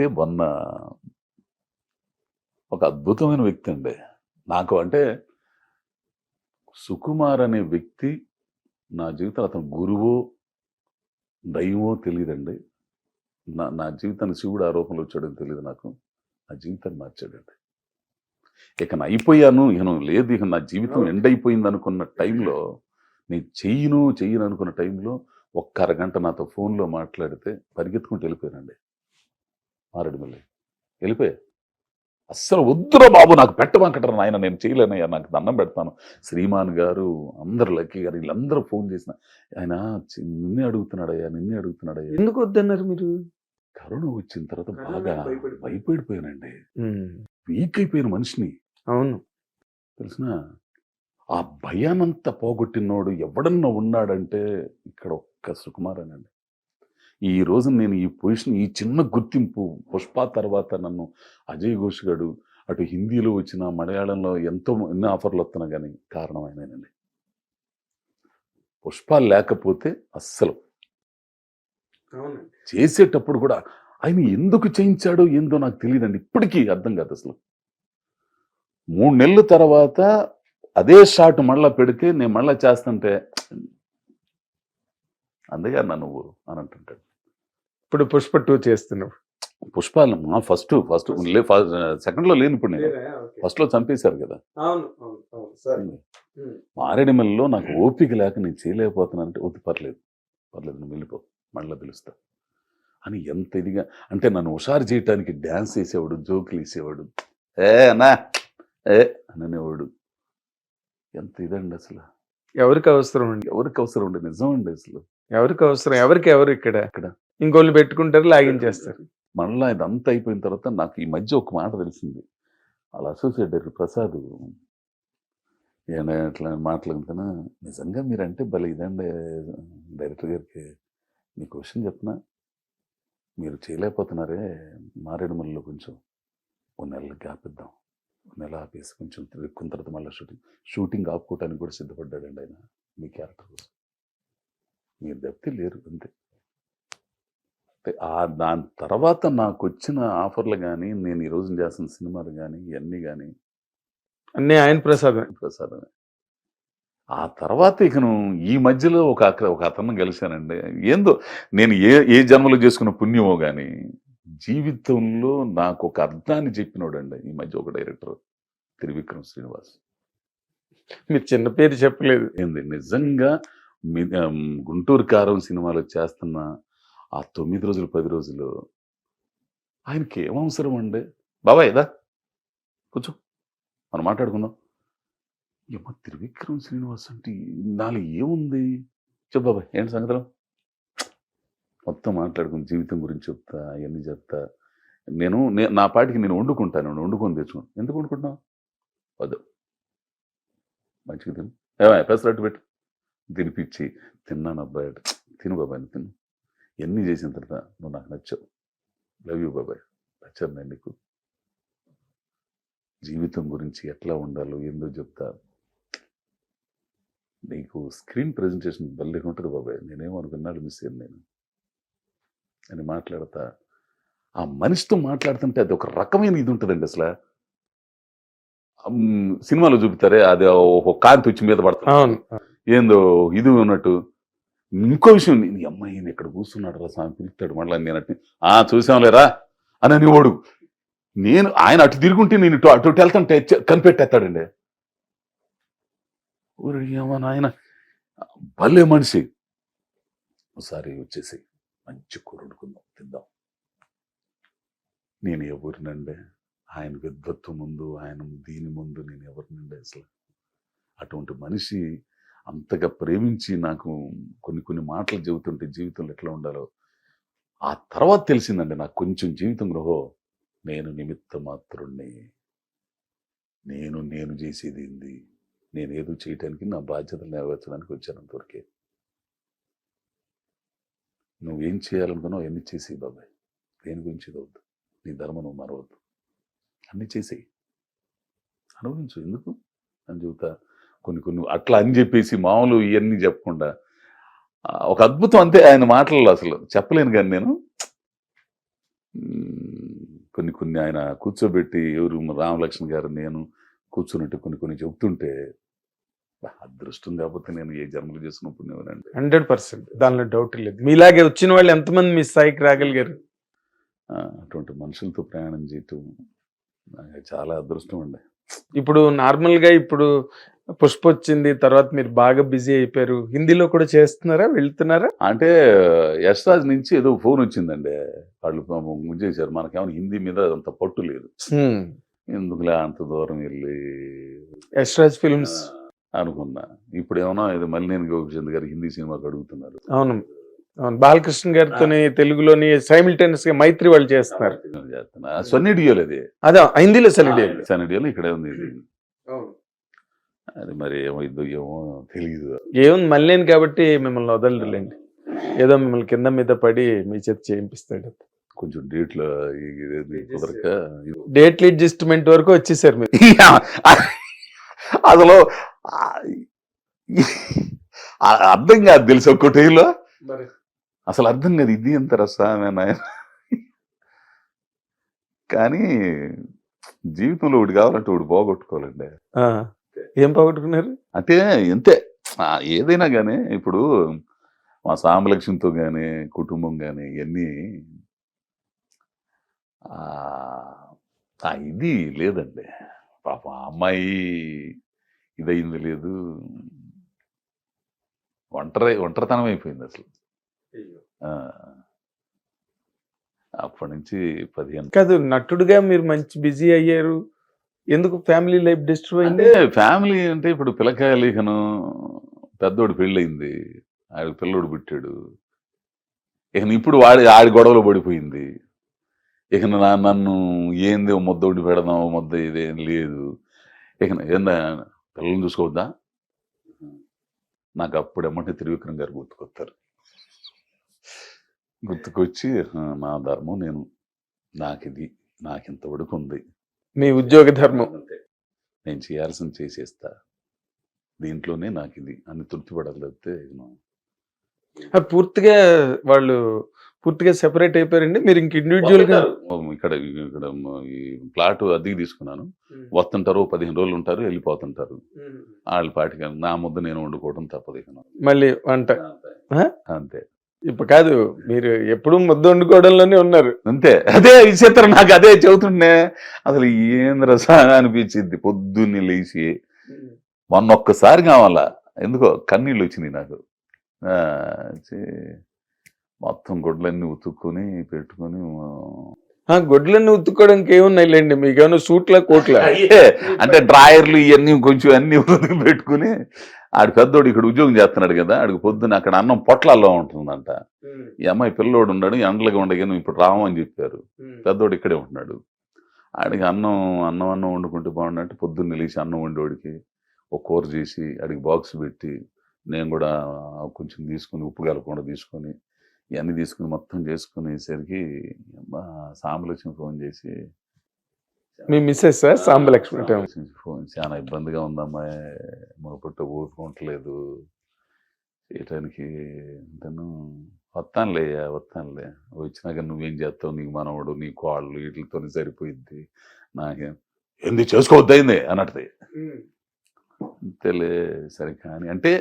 వ్యక్తే మొన్న ఒక అద్భుతమైన వ్యక్తి అండి. నాకు అంటే సుకుమార్ అనే వ్యక్తి నా జీవితంలో అతను గురువో, దైవమో తెలీదండి. నా నా జీవితాన్ని శివుడు ఆ రూపంలో వచ్చాడని తెలీదు నాకు. నా జీవితాన్ని మార్చాడండి. ఇక నేను అయిపోయాను, లేదు ఇక నా జీవితం ఎండ్ అయిపోయిందనుకున్న టైంలో, నేను చెయ్యను అనుకున్న టైంలో ఒక్క అరగంట నాతో ఫోన్‌లో మాట్లాడితే పరిగెత్తుకుంటూ వెళ్ళిపోయానండి. మారేడుమల్లి. వెళ్ళిపోయా. అస్సలు వద్దురా బాబు నాకు పెట్టమాకంటారా నాయన, నేను చేయలేనయ్యా, నాకు దండం పెడతాను. శ్రీమాన్ గారు, అందరూ లక్కీ గారు వీళ్ళందరూ ఫోన్ చేసిన ఆయన నిన్నే అడుగుతున్నాడయ్యా. ఎందుకు వద్దన్నారు మీరు? కరోనా వచ్చిన తర్వాత బాగా భయపడిపోయానండి. వీక్ అయిపోయిన మనిషిని. అవును. తెలిసినా ఆ భయానంతా పోగొట్టినోడు ఎవడన్నా ఉన్నాడంటే ఇక్కడ ఒక్క సుకుమారేనండి. ఈ రోజు నేను ఈ పొజిషన్, ఈ చిన్న గుర్తింపు, పుష్ప తర్వాత నన్ను అజయ్ ఘోష్ గారు అటు హిందీలో వచ్చిన, మలయాళంలో ఎన్ని ఆఫర్లు వస్తున్నా కానీ కారణం ఆయనేనండి. పుష్ప లేకపోతే అస్సలు చేసేటప్పుడు కూడా ఆయన ఎందుకు చేయించాడో ఏందో నాకు తెలియదండి. ఇప్పటికీ అర్థం కాదు అసలు. 3 నెలల తర్వాత అదే షాట్ మళ్ళా పెడితే నేను మళ్ళా చేస్తుంటే అందయ్య నువ్వు అని అంటుంటాడు. ఇప్పుడు పుష్ప 2 చేస్తున్నావు. పుష్ప ఫస్ట్ సెకండ్ లో లేని, ఇప్పుడు నేను ఫస్ట్ లో చంపేశారు కదా. మారేడుమల్లిలో నాకు ఓపిక లేక నేను చేయలేకపోతున్నాను అంటే వద్దు, పర్లేదు నువ్వు వెళ్ళిపో, మళ్ళీ పిలుస్తా అని ఎంత ఇదిగా అంటే నన్ను హుషారు చేయటానికి డ్యాన్స్ వేసేవాడు, జోకులు వేసేవాడు, అన్నా అని అనేవాడు. ఎంత ఇదండి అసలు. ఎవరికి అవసరం అండి, నిజం అండి అసలు. ఎవరికి అవసరం, ఎవరు ఇక్కడ ఇంకోళ్ళు పెట్టుకుంటారు, లాగించేస్తారు. మళ్ళా ఇదంతా అయిపోయిన తర్వాత నాకు ఈ మధ్య ఒక మాట తెలిసింది. వాళ్ళ అసోసియేట్ డైరెక్టర్ ప్రసాద్ అట్లా మాట్లాడుతున్నా, నిజంగా మీరంటే భలే ఇదండి డైరెక్టర్ గారికి, మీకు విషయం చెప్తున్నా, మీరు చేయలేకపోతున్నారే మారేడుమల్లిలో కొంచెం 1 నెల గ్యాప్ ఇద్దాం, 1 నెల ఆపేసి కొంచెం ఎక్కువ తర్వాత మళ్ళీ షూటింగ్ ఆపుకోవటానికి కూడా సిద్ధపడ్డాడండి ఆయన మీ క్యారెక్టర్ కోసం. మీరు దప్తి లేరు అంతే. దాని తర్వాత నాకు వచ్చిన ఆఫర్లు కానీ, నేను ఈ రోజు చేస్తున్న సినిమాలు కానీ, ఇవన్నీ కానీ అన్నీ ఆయన ప్రసాదమే. ఆ తర్వాత ఇకను ఈ మధ్యలో ఒక అతను కలిశానండి. ఏందో నేను ఏ జన్మలో చేసుకున్న పుణ్యమో కానీ జీవితంలో నాకు ఒక అర్థాన్ని చెప్పినోడండి ఈ మధ్య ఒక డైరెక్టర్, త్రివిక్రమ్ శ్రీనివాస్. మీరు చిన్న పేరు చెప్పలేదు. ఏంది నిజంగా గుంటూరు కారం సినిమాలో చేస్తున్న ఆ 9 రోజులు 10 రోజులు ఆయనకి ఏమవసరం అండి. బాబాయ్ ఏదా కూర్చో మనం మాట్లాడుకుందాం. ఏమో త్రివిక్రమ్ శ్రీనివాస్ అంటే నాలో ఏముంది చెప్పు బాబాయ్, ఏంటి సంగతులు మొత్తం మాట్లాడుకుని జీవితం గురించి చెప్తా, అవన్నీ చెప్తా. నా పాటికి నేను వండుకొని తెచ్చుకోను. ఎందుకు వండుకుంటున్నావు? వద్దు, మంచిగా తిను, పెసరట్టు పెట్టు, తినిపించి తిన్నాను అబ్బాయి, తిను బాబాయ్ తిను, ఎన్ని చేసిన తర్వాత నువ్వు నాకు నచ్చావు, లవ్ యూ బాబాయ్, నచ్చాను నేను నీకు, జీవితం గురించి ఎట్లా ఉండాలో ఏందో చెప్తా, నీకు స్క్రీన్ ప్రెజెంటేషన్ భలే ఉంటుంది బాబాయ్, నేనేమనుకున్నాడు మిస్ అయ్యాను నేను అని మాట్లాడతా. ఆ మనిషితో మాట్లాడుతుంటే అది ఒక రకమైన ఇది ఉంటుందండి అసలు. సినిమాలో చూపుతారే అది ఒక కాంతి వచ్చి మీద పడతా, ఏందో ఇది ఉన్నట్టు. ఇంకో విషయం, ఈ అమ్మాయిని ఇక్కడ కూర్చున్నాడు రా స్వామి పిలుస్తాడు మళ్ళీ, నేను చూసాంలేరా అని అనేవాడు. ఆయన అటు తిరుగుంటే నేను అటు వెళ్తాంటే కనిపెట్టేస్తాడండి. ఏమన్నా ఆయన భలే మనిషి. ఒకసారి వచ్చేసి మంచి కూర వండుకుందాం తిందాం. నేను ఎవరినండి, ఆయన విద్వత్తు ముందు, ఆయన దీని ముందు నేను ఎవరినండి అసలు. అటువంటి మనిషి అంతగా ప్రేమించి నాకు కొన్ని మాటలు చెబుతుంటే జీవితంలో ఎట్లా ఉండాలో ఆ తర్వాత తెలిసిందండి నాకు కొంచెం జీవితంలో. నేను నిమిత్త మాత్రుణ్ణి, నేను చేసేది ఏంది, నేను ఏదో చేయటానికి నా బాధ్యతలు నెరవేర్చడానికి వచ్చాను అంతవరకే. నువ్వేం చేయాలనుకున్నావు అవన్నీ చేసేయి బాబాయ్, దేని గురించి వద్దు, నీ ధర్మం నువ్వు మరవద్దు, అన్నీ చేసేయి, అనుభవించు, ఎందుకు అని చెబుతా. కొన్ని అట్లా అని చెప్పేసి మామూలు ఇవన్నీ చెప్పకుండా ఒక అద్భుతం అంతే ఆయన మాటల్లో, అసలు చెప్పలేను కానీ నేను కొన్ని కొన్ని ఆయన కూర్చోబెట్టి ఎవరు రామలక్ష్మణ్ గారు నేను కూర్చున్నట్టు కొన్ని చెప్తుంటే అదృష్టం కాకపోతే నేను ఏ జన్మలు చేసుకున్న పుణ్యమనండి. 100% దానిలో డౌట్ లేదు. మీలాగే వచ్చిన వాళ్ళు ఎంతమంది మీ స్థాయికి రాగలిగారు? అటువంటి మనుషులతో ప్రయాణం చేయటం నాకు చాలా అదృష్టం అండి. ఇప్పుడు నార్మల్ గా ఇప్పుడు పుష్ప వచ్చింది, తర్వాత మీరు బాగా బిజీ అయిపోయారు. హిందీలో కూడా చేస్తున్నారా, వెళ్తున్నారా? అంటే యశ్రాజ్ నుంచి ఏదో ఫోన్ వచ్చిందండి, వాళ్ళు ముంచేశారు. మనకేమైనా హిందీ మీద అంత పట్టు లేదు, ఎందుకులే అంత దూరం వెళ్ళి యశ్రాజ్ ఫిల్మ్స్ అనుకున్నా. ఇప్పుడు ఏమన్నా ఇది మళ్ళీ నేను గోపిచంద్ గారు హిందీ సినిమాకి అడుగుతున్నారు. అవును అవును, బాలకృష్ణ గారితోని తెలుగులోని సైమిల్టేనియస్ గా మైత్రి వాళ్ళు చేస్తున్నారు. సన్నీ డియోల్ అది, అదే హిందీలో సన్నీ డియోల్ ఇక్కడే ఉంది ఇది. అది మరి ఏమైందో ఏమో తెలియదు. ఏముంది, మళ్ళీ కాబట్టి మిమ్మల్ని వదలలేండి, ఏదో మిమ్మల్ని కింద మీద పడి మీ చేత చేయింపిస్తాడు. కొంచెం డేట్లో కుదరక డేట్ అడ్జస్ట్మెంట్ వరకు వచ్చేసారు మీరు. అసలు అర్థం కాదు తెలుసు ఒక్కటిలో, అసలు అర్థం కాదు ఇది ఎంత రసాయన. కానీ జీవితంలో ఒకటి కావాలంటే ఒకటి పోగొట్టుకోవాలండి. ఏం పోగొట్టుకున్నారు అంటే ఎంతే ఏదైనా కానీ ఇప్పుడు మా సాంబలక్ష్మితో కానీ కుటుంబం కానీ ఇవన్నీ ఇది లేదండి. పాప అమ్మాయి ఇదయింది లేదు, ఒంటరితనం అయిపోయింది అసలు. అప్పటి నుంచి 15 కాదు, నటుడుగా మీరు మంచి బిజీ అయ్యారు, ఎందుకు ఫ్యామిలీ లైఫ్ డిస్టర్బ్ అయింది? అంటే ఫ్యామిలీ అంటే ఇప్పుడు పిల్లకాయలు ఇకను పెద్దోడు పెళ్ళయింది, ఆడికి పిల్లోడు పుట్టాడు, ఇక ఇప్పుడు ఆడి గొడవలో పడిపోయింది. ఇక నన్ను ఏంది ముద్దోడి పెడదాం, ముద్ద ఇదేం లేదు, ఇక ఏందా పిల్లల్ని చూసుకోవద్దా? నాకు అప్పుడు ఎమ్మంటే త్రివిక్రమ్ గారు గుర్తుకొచ్చి నా ధర్మం నాకు ఇంతవరకు ఉంది, మీ ఉద్యోగ ధర్మం నేను చేయాల్సింది చేసేస్తా, దీంట్లోనే నాకు ఇది అని తృప్తిపడలేకపోతే పూర్తిగా వాళ్ళు పూర్తిగా సెపరేట్ అయిపోయారండి. మీరు ఇంక ఇండివిజువల్ గా ఇక్కడ ఈ ప్లాట్ అద్దెకి తీసుకున్నాను, వస్తుంటారు 15 రోజులు ఉంటారు, వెళ్ళిపోతుంటారు. వాళ్ళ పాటికి నా ముద్ద నేను వండుకోవడం తప్పదు. ఇక మళ్ళీ వంట అంతే. ఇప్పుడు కాదు, మీరు ఎప్పుడు ముద్ద వండుకోవడంలోనే ఉన్నారు. అంతే, అదే విచిత్రం. నాకు అదే చెబుతుండే అసలు ఏంద్ర అనిపించింది. పొద్దున్నే లేచి మొన్నొక్కసారి కావాలా, ఎందుకో కన్నీళ్ళు వచ్చినాయి నాకు. మొత్తం గొడ్లన్నీ ఉతుక్కొని పెట్టుకొని, గొడ్లన్నీ ఉతుక్కోవడానికి ఏమున్నాయిలేండి, మీకేమన్నా సూట్లా కోట్లా? అంటే డ్రాయర్లు ఇవన్నీ కొంచెం అన్ని పెట్టుకుని, ఆడు పెద్దోడు ఇక్కడ ఉద్యోగం చేస్తున్నాడు కదా, ఆడికి పొద్దున్న అక్కడ అన్నం పొట్లాల్లో ఉంటుందంట. ఈ అమ్మాయి పిల్లోడు ఉన్నాడు, ఎండలుగా ఉండగాను ఇప్పుడు రామని చెప్పారు, పెద్దోడు ఇక్కడే ఉంటున్నాడు. ఆడికి అన్నం వండుకుంటే బాగుండంటే పొద్దున్న లేచి అన్నం వండేవాడికి ఒక కూర చేసి ఆడికి బాక్స్ పెట్టి, నేను కూడా కొంచెం తీసుకుని ఉప్పు కలపకుండా తీసుకొని ఇవన్నీ తీసుకుని మొత్తం చేసుకునేసరికి సాంబలక్ష్మి ఫోన్ చేసి, మీ మిస్సెస్ సాంబలక్ష్మి ఫోన్ చాలా ఇబ్బందిగా ఉందమ్మా, మొదట ఊరుకోవట్లేదు చేయటానికి, తను వస్తానులే వచ్చినాక నువ్వేం చేస్తావు, నీకు మనవడు నీ కోళ్ళు వీటితో సరిపోయిద్ది, నాకేం ఎందుకు చేసుకోవద్దయింది అన్నట్టుది. అంతేలే సరే కానీ అంటే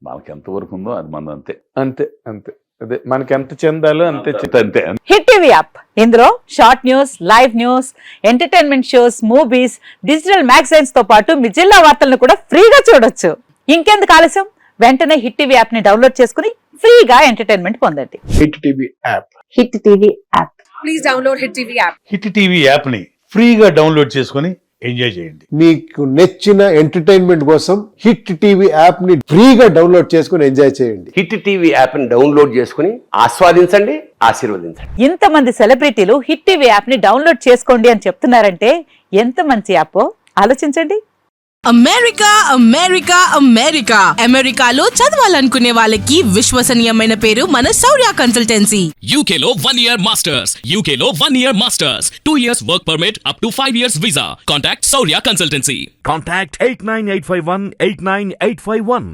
మనకి ఎంతవరకు ఉందో అది మన అంతే అంతే అంతే అదే మనకి ఎంత చెందాలో అంతే అంతే. హిట్ టీవీ యాప్, ఇందులో short news, live news, entertainment shows, movies, digital magazines తో పాటు మీ జిల్లా వార్తలను కూడా ఫ్రీగా చూడొచ్చు. ఇంకెందుకు ఆలస్యం, వెంటనే హిట్ టీవీ యాప్ ని డౌన్లోడ్ చేసుకుని ఫ్రీగా ఎంటర్టైన్మెంట్ పొందండి. Hit TV app, hit TV app, please download hit TV app. Hit TV app ని ఫ్రీగా డౌన్లోడ్ చేసుకొని ఎంజాయ్ చేయండి. మీకు నచ్చిన ఎంటర్టైన్మెంట్ కోసం హిట్ టీవీ యాప్ ని ఫ్రీగా డౌన్లోడ్ చేసుకుని ఎంజాయ్ చేయండి. హిట్ టీవీ యాప్ ని డౌన్లోడ్ చేసుకుని ఆస్వాదించండి, ఆశీర్వదించండి. ఇంతమంది సెలబ్రిటీలు హిట్ టీవీ యాప్ ని డౌన్లోడ్ చేసుకోండి అని చెప్తున్నారంటే ఎంత మంచి యాప్ ఆలోచించండి. అమెరికా అమెరికా అమెరికా అమెరికాలో చదవాలనుకునే వాళ్ళకి విశ్వసనీయమైన పేరు మన శౌర్య కన్సల్టెన్సీ. UK లో 1 year masters, UK లో 1 year masters, 2 years work permit up to 5 years visa. Contact Saurya Consultancy. Contact 89851 89851.